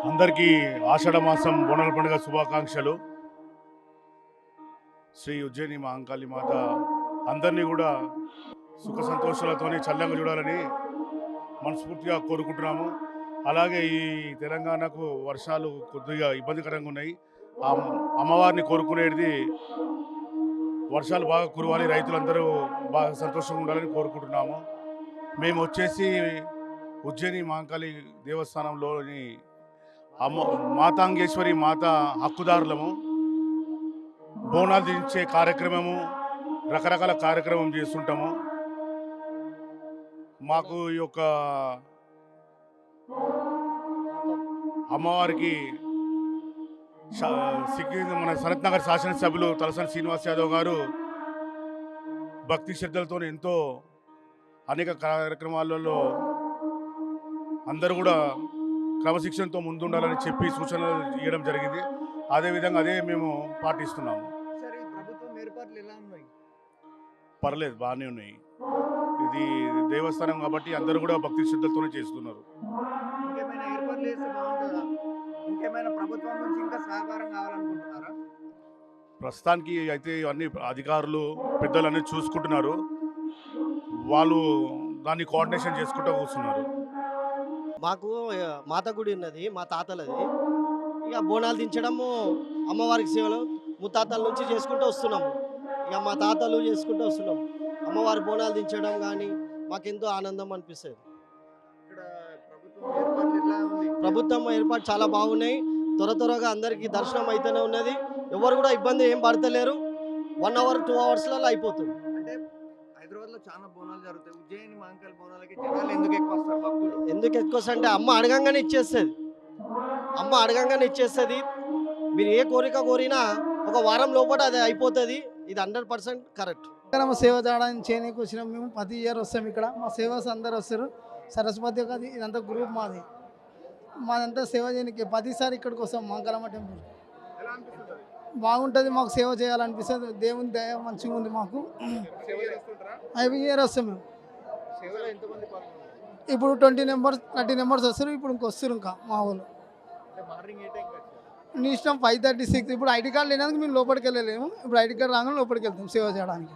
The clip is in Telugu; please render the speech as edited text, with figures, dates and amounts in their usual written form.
అందరికీ ఆషాఢ మాసం బోనాల పండుగ శుభాకాంక్షలు. శ్రీ ఉజ్జయిని మహంకాళి మాత అందరినీ కూడా సుఖ సంతోషాలతోని చల్లంగా చూడాలని మనస్ఫూర్తిగా కోరుకుంటున్నాము. అలాగే ఈ తెలంగాణకు వర్షాలు కొద్దిగా ఇబ్బందికరంగా ఉన్నాయి. ఆ అమ్మవారిని కోరుకునేది వర్షాలు బాగా కురవాలి, రైతులందరూ బాగా సంతోషంగా ఉండాలని కోరుకుంటున్నాము. మేము వచ్చేసి ఉజ్జయిని మహంకాళి దేవస్థానంలోని మాతాంగేశ్వరి మాత హక్కుదారులము. బోనాలు దించే కార్యక్రమము, రకరకాల కార్యక్రమం చేస్తుంటాము. మాకు ఈ యొక్క అమ్మవారికి మన సనత్ నగర్ శాసనసభ్యులు తలసాని శ్రీనివాస్ యాదవ్ గారు భక్తి శ్రద్ధలతో ఎంతో అనేక కార్యక్రమాలలో అందరూ కూడా క్రమశిక్షణతో ముందుండాలని చెప్పి సూచనలు ఇవ్వడం జరిగింది. అదేవిధంగా అదే మేము పాటిస్తున్నాము. పర్లేదు, బాగానే ఉన్నాయి. ఇది దేవస్థానం కాబట్టి అందరూ కూడా భక్తి శ్రద్ధలతోనే చేస్తున్నారు. ప్రస్తుతానికి అయితే అన్ని అధికారులు పెద్దలు అన్నీ చూసుకుంటున్నారు. వాళ్ళు దాన్ని కోఆర్డినేషన్ చేసుకుంటూ కూర్చున్నారు. మాకు మాత గుడి ఉన్నది, మా తాతలది. ఇక బోనాలు దించడము అమ్మవారికి సేవలు ముత్తాతల నుంచి చేసుకుంటూ వస్తున్నాము. ఇక మా తాతలు చేసుకుంటూ వస్తున్నాం. అమ్మవారి బోనాలు దించడం కానీ మాకెంతో ఆనందం అనిపిస్తుంది. ప్రభుత్వం ఏర్పాటు చాలా బాగున్నాయి. త్వరగా అందరికీ దర్శనం అయితేనే ఉన్నది. ఎవరు కూడా ఇబ్బంది ఏం పడతలేరు. 1 hour 2 hours అయిపోతుంది. అంటే హైదరాబాద్లో చాలా బోనాలు జరుగుతాయి. ఉజ్జయిని మహంకాళి బోనాలకి జనాలు ఎందుకు ఎక్కువ వస్తారు భక్తులు? ఎందుకు ఎక్కువ అంటే అమ్మ అడగంగానే ఇచ్చేస్తుంది. అమ్మ అడగంగానే ఇచ్చేస్తుంది. మీరు ఏ కోరిక కోరినా ఒక వారం లోపల అది అయిపోతుంది. ఇది 100% కరెక్ట్. సేవ చేయడానికి వచ్చినాం. మేము ప్రతి ఇయర్ వస్తాం. ఇక్కడ మా సేవస్ అందరు వస్తారు. సరస్వతి అది ఇదంతా గ్రూప్ మాదంతా సేవ చేయడానికి ప్రతిసారి ఇక్కడికి వస్తాం. మహంకాళమ్మ టెంపుల్ బాగుంటుంది. మాకు సేవ చేయాలనిపిస్తుంది. దేవుని దయ మంచిగా ఉంది మాకు. ఎవ్రీ ఇయర్ వస్తాం మేము. ఇప్పుడు 20 members 30 members వస్తారు. ఇప్పుడు ఇంకొస్తారు ఇంకా మా వాళ్ళు. నీ ఇష్టం 5:36. ఇప్పుడు ఐడి కార్డు లేనందుకు మేము లోపలికి వెళ్ళలేము. ఇప్పుడు ఐడి కార్డు రాగానే లోపలికి వెళ్తాం సేవ చేయడానికి.